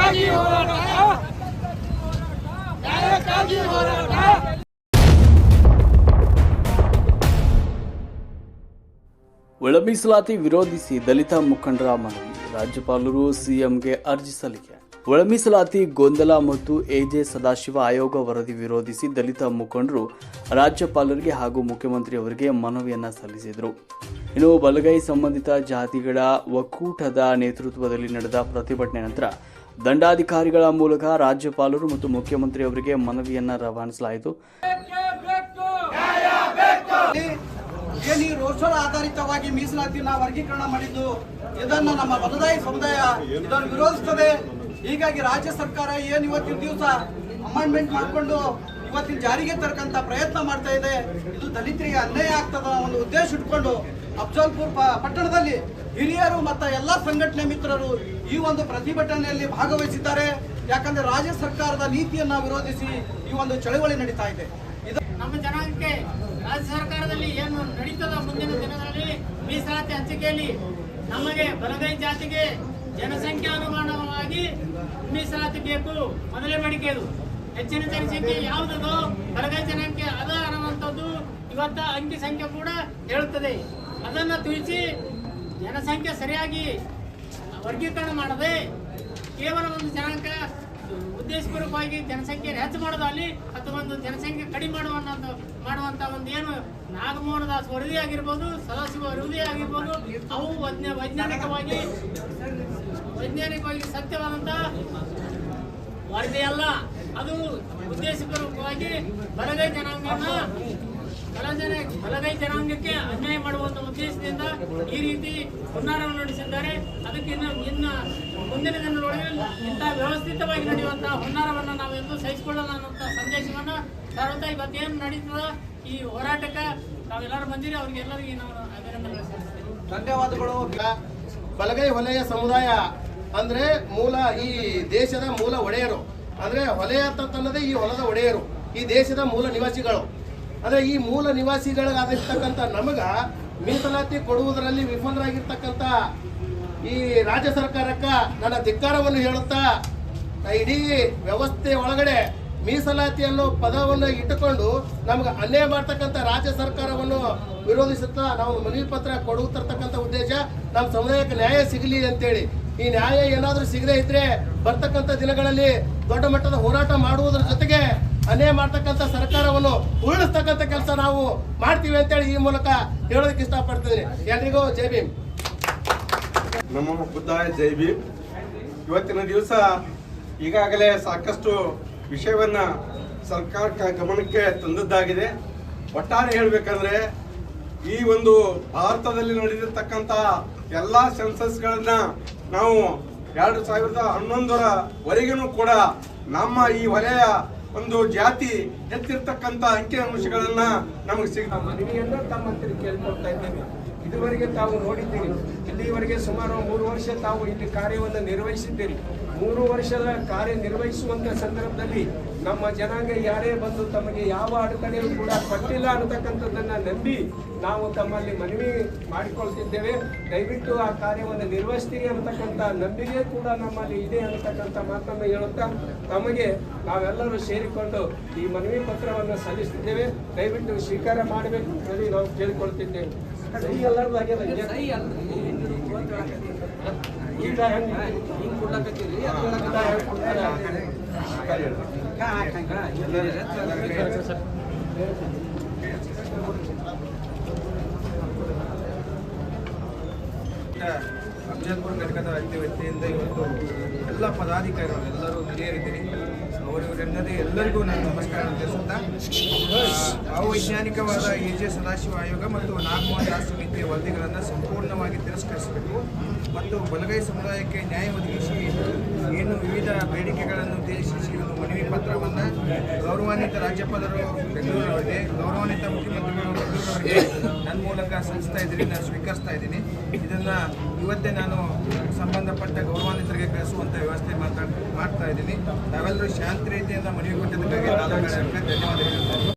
ಒಳ ಮೀಸಲಾತಿ ವಿರೋಧಿಸಿ ದಲಿತ ಮುಖಂಡರ ಮನವಿ. ರಾಜ್ಯಪಾಲರು ಸಿಎಂಗೆ ಅರ್ಜಿ ಸಲ್ಲಿಕೆ. ಒಳ ಮೀಸಲಾತಿ ಗೊಂದಲ ಮತ್ತು ಎಜೆ ಸದಾಶಿವ ಆಯೋಗ ವರದಿ ವಿರೋಧಿಸಿ ದಲಿತ ಮುಖಂಡರು ರಾಜ್ಯಪಾಲರಿಗೆ ಹಾಗೂ ಮುಖ್ಯಮಂತ್ರಿಯವರಿಗೆ ಮನವಿಯನ್ನ ಸಲ್ಲಿಸಿದರು. ಇನ್ನು ಬಲಗೈ ಸಂಬಂಧಿತ ಜಾತಿಗಳ ಒಕ್ಕೂಟದ ನೇತೃತ್ವದಲ್ಲಿ ನಡೆದ ಪ್ರತಿಭಟನೆ ನಂತರ ದಂಡಾಧಿಕಾರಿಗಳ ಮೂಲಕ ರಾಜ್ಯಪಾಲರು ಮತ್ತು ಮುಖ್ಯಮಂತ್ರಿಯವರಿಗೆ ಮನವಿಯನ್ನ ರವಾನಿಸಲಾಯಿತು. ಏನು ಈ ರೋಸ್ಟರ್ ಆಧಾರಿತವಾಗಿ ಮೀಸಲಾತಿನ ವರ್ಗೀಕರಣ ಮಾಡಿದ್ದು ಇದನ್ನು ನಮ್ಮ ಬಲದಾಯಿ ಸಮುದಾಯ ಇದನ್ನು ವಿರೋಧಿಸುತ್ತದೆ. ಹೀಗಾಗಿ ರಾಜ್ಯ ಸರ್ಕಾರ ಏನು ಇವತ್ತಿನ ದಿವಸ ಅಮೆಂಡ್ಮೆಂಟ್ ಮಾಡಿಕೊಂಡು ಇವತ್ತಿನ ಜಾರಿಗೆ ತರಕಂತ ಪ್ರಯತ್ನ ಮಾಡ್ತಾ ಇದೆ. ಇದು ದಲಿತರಿಗೆ ಅನ್ಯಾಯ ಆಗ್ತದ ಒಂದು ಉದ್ದೇಶ ಇಟ್ಕೊಂಡು ಅಫ್ಜಲ್ಪುರ್ ಪಟ್ಟಣದಲ್ಲಿ ಹಿರಿಯರು ಮತ್ತು ಎಲ್ಲ ಸಂಘಟನೆ ಮಿತ್ರರು ಈ ಒಂದು ಪ್ರತಿಭಟನೆಯಲ್ಲಿ ಭಾಗವಹಿಸಿದ್ದಾರೆ. ಯಾಕಂದ್ರೆ ರಾಜ್ಯ ಸರ್ಕಾರದ ನೀತಿಯನ್ನ ವಿರೋಧಿಸಿ ಈ ಒಂದು ಚಳವಳಿ ನಡೀತಾ ಇದೆ. ಇದು ನಮ್ಮ ಜನಾಂಗಕ್ಕೆ ರಾಜ್ಯ ಸರ್ಕಾರದಲ್ಲಿ ಏನು ನಡೀತದ ಮುಂದಿನ ದಿನಗಳಲ್ಲಿ ಮೀಸಲಾತಿ ಹಂಚಿಕೆಯಲ್ಲಿ ನಮಗೆ ಬಲಗೈ ಜಾತಿಗೆ ಜನಸಂಖ್ಯಾನುಗುಣವಾಗಿ ಮೀಸಲಾತಿ ಬೇಕು. ಮೊದಲೇ ಬೇಡಿಕೆ ಇದು. ಹೆಚ್ಚಿನ ಜನಸಂಖ್ಯೆ ಯಾವುದೋ ಬಲಗೈ ಜನಾಂಗಕ್ಕೆ ಅದ ಅನ್ನುವಂಥದ್ದು ಇವತ್ತ ಅಂಕಿ ಸಂಖ್ಯೆ ಕೂಡ ಹೇಳುತ್ತದೆ. ಅದನ್ನು ತಿಳಿಸಿ ಜನಸಂಖ್ಯೆ ಸರಿಯಾಗಿ ವರ್ಗೀಕರಣ ಮಾಡದೆ ಕೇವಲ ಒಂದು ಜನಾಂಗ ಉದ್ದೇಶಪೂರ್ವಕವಾಗಿ ಜನಸಂಖ್ಯೆಯನ್ನು ಹೆಚ್ಚು ಮಾಡೋದಲ್ಲಿ ಅಥವಾ ಒಂದು ಜನಸಂಖ್ಯೆ ಕಡಿಮೆ ಮಾಡುವಂತ ಒಂದು ಏನು ನಾಗಮೋಹನ ದಾಸ್ ವರದಿ ಆಗಿರ್ಬೋದು, ಸದಾಶಿವ ವರದಿ ಆಗಿರ್ಬೋದು, ಅವು ವೈಜ್ಞಾನಿಕವಾಗಿ ಸತ್ಯವಾದಂತ ವರದಿ ಅಲ್ಲ. ಅದು ಉದ್ದೇಶಪೂರ್ವಕವಾಗಿ ಬಲಗೈ ಜನಾಂಗಕ್ಕೆ ಅನ್ಯಾಯ ಮಾಡುವಂತ ಉದ್ದೇಶದಿಂದ ಈ ರೀತಿ ಹುನ್ನಾರವನ್ನು ನಡೆಸಿದ್ದಾರೆ. ಅದಕ್ಕೆ ಇನ್ನು ಮುಂದಿನ ದಿನದೊಳಗೆ ಇಂತಹ ವ್ಯವಸ್ಥಿತವಾಗಿ ನಡೆಯುವಂತಹ ಹುನ್ನಾರವನ್ನು ನಾವು ಎಂದು ಸಹಿಸಿಕೊಳ್ಳೋಣ ಅನ್ನುವಂಥ ಸಂದೇಶವನ್ನು ಸಾರುತ್ತಾ ಇವತ್ತೇನು ನಡೀತದ ಈ ಹೋರಾಟಕ್ಕೆ ನಾವೆಲ್ಲರೂ ಬಂದಿರಿ. ಅವ್ರಿಗೆಲ್ಲರಿಗೆ ನಾವು ಅಭಿನಂದನೆ ಸಲ್ಲಿಸ್ತೇವೆ. ಧನ್ಯವಾದಗಳು. ಬಲಗೈ ವಲಯ ಸಮುದಾಯ ಅಂದ್ರೆ ಮೂಲ ಈ ದೇಶದ ಮೂಲ ಒಡೆಯರು. ಅಂದ್ರೆ ವಲಯ ಅಂತನ್ನೋದೇ ಈ ಹೊಲದ ಒಡೆಯರು, ಈ ದೇಶದ ಮೂಲ ನಿವಾಸಿಗಳು. ಅಂದ್ರೆ ಈ ಮೂಲ ನಿವಾಸಿಗಳಿಗಾಗಿರ್ತಕ್ಕಂಥ ನಮಗ ಮೀಸಲಾತಿ ಕೊಡುವುದರಲ್ಲಿ ವಿಫಲರಾಗಿರ್ತಕ್ಕಂಥ ಈ ರಾಜ್ಯ ಸರ್ಕಾರಕ್ಕ ನನ್ನ ಧಿಕ್ಕಾರವನ್ನು ಹೇಳುತ್ತಾ, ಇಡೀ ವ್ಯವಸ್ಥೆ ಒಳಗಡೆ ಮೀಸಲಾತಿ ಅನ್ನೋ ಪದವನ್ನು ಇಟ್ಟುಕೊಂಡು ನಮ್ಗೆ ಅನ್ಯಾಯ ಮಾಡ್ತಕ್ಕಂಥ ರಾಜ್ಯ ಸರ್ಕಾರವನ್ನು ವಿರೋಧಿಸುತ್ತಾ ನಾವು ಮನವಿ ಪತ್ರ ಕೊಡುತ್ತಿರ್ತಕ್ಕಂಥ ಉದ್ದೇಶ ನಮ್ಮ ಸಮುದಾಯಕ್ಕೆ ನ್ಯಾಯ ಸಿಗಲಿ ಅಂತೇಳಿ. ಈ ನ್ಯಾಯ ಏನಾದರೂ ಸಿಗದೇ ಇದ್ರೆ ಬರ್ತಕ್ಕಂಥ ದಿನಗಳಲ್ಲಿ ದೊಡ್ಡ ಮಟ್ಟದ ಹೋರಾಟ ಮಾಡುವುದರ ಜೊತೆಗೆ ಅನ್ಯಾಯ ಮಾಡ್ತಕ್ಕಂಥ ಸರ್ಕಾರವನ್ನು ಉರುಳಿಸ್ತಕ್ಕಂಥ ಕೆಲಸ ನಾವು ಮಾಡ್ತೀವಿ ಅಂತೇಳಿ ಈ ಮೂಲಕ ಹೇಳೋದಕ್ಕೆ ಇಷ್ಟಪಡ್ತಿದ್ದೀನಿ. ಎಲ್ರಿಗೂ ಜೈ ಭೀಮ್. ನಮ್ಮ ಬುದ್ಧಾಯ ಜೈ ಭೀಮ್. ಇವತ್ತಿನ ದಿವಸ ಈಗಾಗಲೇ ಸಾಕಷ್ಟು ವಿಷಯವನ್ನ ಸರ್ಕಾರ ಗಮನಕ್ಕೆ ತಂದದ್ದಾಗಿದೆ. ಒಟ್ಟಾರೆ ಹೇಳಬೇಕಂದ್ರೆ ಈ ಒಂದು ಭಾರತದಲ್ಲಿ ನಡೆದಿರ್ತಕ್ಕಂಥ ಎಲ್ಲ ಸೆನ್ಸಸ್ಗಳನ್ನ ನಾವು 2011ರವರೆಗೂ ಕೂಡ ನಮ್ಮ ಈ ವಲಯ ಒಂದು ಜಾತಿ ಹೆಚ್ಚಿರ್ತಕ್ಕಂಥ ಅಂಕಿ ಅಂಶಗಳನ್ನ ನಮಗೆ ಮನವಿಯನ್ನ ತಮ್ಮ ಹತ್ತಿರ ಕೇಳ್ಕೊಳ್ತಾ ಇದ್ದೇವೆ. ಇದುವರೆಗೆ ತಾವು ನೋಡಿದ್ದೀರಿ, ಇಲ್ಲಿವರೆಗೆ ಸುಮಾರು 3 ವರ್ಷ ತಾವು ಇಲ್ಲಿ ಕಾರ್ಯವನ್ನು ನಿರ್ವಹಿಸಿದ್ದೀರಿ. 3 ವರ್ಷದ ಕಾರ್ಯ ನಿರ್ವಹಿಸುವಂತ ಸಂದರ್ಭದಲ್ಲಿ ನಮ್ಮ ಜನಾಂಗ ಯಾರೇ ಬಂದು ತಮಗೆ ಯಾವ ಅಡೆತಡೆಯೂ ಕೂಡ ಕೊಟ್ಟಿಲ್ಲ ಅನ್ನತಕ್ಕಂಥದ್ದನ್ನ ನಂಬಿ ನಾವು ತಮ್ಮಲ್ಲಿ ಮನವಿ ಮಾಡಿಕೊಳ್ತಿದ್ದೇವೆ. ದಯವಿಟ್ಟು ಆ ಕಾರ್ಯವನ್ನು ನಿರ್ವಹಿಸ್ತೀರಿ ಅನ್ನತಕ್ಕಂಥ ನಂಬಿಕೆ ಕೂಡ ನಮ್ಮಲ್ಲಿ ಇದೆ ಅನ್ನತಕ್ಕಂಥ ಮಾತನ್ನು ಹೇಳುತ್ತಾ ತಮಗೆ ನಾವೆಲ್ಲರೂ ಸೇರಿಕೊಂಡು ಈ ಮನವಿ ಪತ್ರವನ್ನು ಸಲ್ಲಿಸುತ್ತಿದ್ದೇವೆ. ದಯವಿಟ್ಟು ಸ್ವೀಕಾರ ಮಾಡಬೇಕು ಹೇಳಿ ನಾವು ಕೇಳಿಕೊಳ್ತಿದ್ದೇವೆ. ಎಲ್ಲರೂ ಈಗ ಅಫ್ಜಲ್ಪುರ್ ಘಟಕದ ವತಿಯಿಂದ ಇವತ್ತು ಎಲ್ಲ ಪದಾಧಿಕಾರಿಗಳು ಎಲ್ಲರೂ ಹಿರಿಯರಿದ್ದೀರಿ. ಅವರಿವರೆಲ್ಲದೇ ಎಲ್ಲರಿಗೂ ನಾನು ನಮಸ್ಕಾರ ತಿಳಿಸುತ್ತಾ, ಅವೈಜ್ಞಾನಿಕವಾದ ಎಜೆ ಸದಾಶಿವ ಆಯೋಗ ಮತ್ತು ನಾಗಮೋಹನ ದಾಸ್ ಸಮಿತಿಯ ವರದಿಗಳನ್ನು ಸಂಪೂರ್ಣವಾಗಿ ತಿರಸ್ಕರಿಸಬೇಕು ಮತ್ತು ಬಲಗೈ ಸಮುದಾಯಕ್ಕೆ ನ್ಯಾಯ ಒದಗಿಸಿ ಏನು ವಿವಿಧ ಬೇಡಿಕೆಗಳನ್ನು ಉದ್ದೇಶಿಸಿ ಒಂದು ಮನವಿ ಪತ್ರವನ್ನು ಗೌರವಾನ್ವಿತ ರಾಜ್ಯಪಾಲರು ಬೆಂಗಳೂರವರಿಗೆ, ಗೌರವಾನ್ವಿತ ಮುಖ್ಯಮಂತ್ರಿಗಳು ಬೆಂಗಳೂರವರಿಗೆ ನನ್ನ ಮೂಲಕ ಸಲ್ಲಿಸ್ತಾ ಇದ್ದೀನಿ, ನಾನು ಸ್ವೀಕರಿಸ್ತಾ ಇದ್ದೀನಿ. ಇದನ್ನು ಇವತ್ತೇ ನಾನು ಸಂಬಂಧಪಟ್ಟ ಗೌರವಾನ್ವಿತರಿಗೆ ಕಳಿಸುವಂಥ ವ್ಯವಸ್ಥೆ ಮಾಡ್ತಾ ಇದ್ದೀನಿ. ನಾವೆಲ್ಲರೂ ಶಾಂತಿ ರೀತಿಯಿಂದ ಮನವಿ ಕೊಟ್ಟಿದ್ದಕ್ಕಾಗಿ ಧನ್ಯವಾದಗಳು.